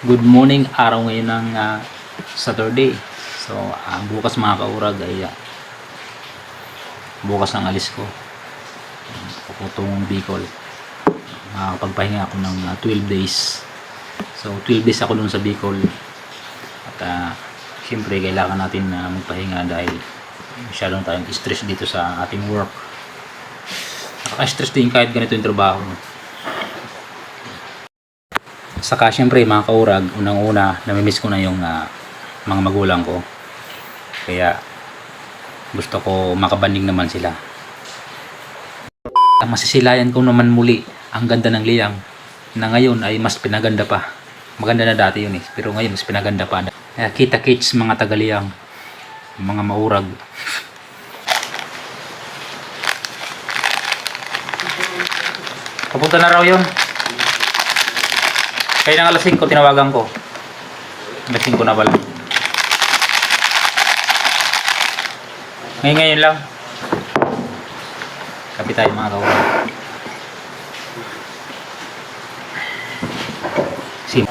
Good morning, araw ngayon ng Saturday. So, bukas mga kaurag ay bukas ang alis ko. Puputong Bicol. Makakapagpahinga ako ng 12 days. So, 12 days ako dun sa Bicol. At siyempre, kailangan natin magpahinga dahil masyadong tayong stress dito sa ating work. Nakaka-stress din kahit ganito yung trabaho. Saka syempre mga kaurag, unang-una namimiss ko na yung mga magulang ko. Kaya gusto ko makabanding naman sila. Masisilayan ko naman muli ang ganda ng Liyang na ngayon ay mas pinaganda pa. Maganda na dati yun pero ngayon mas pinaganda pa. Kita-kits mga taga-Liyang, mga maurag. Papunta na raw yun. Kaya nang alas 5 tinawagan ko. Alas 5 na pala. Ngayon lang. Kapit tayo mga kawan. Sim.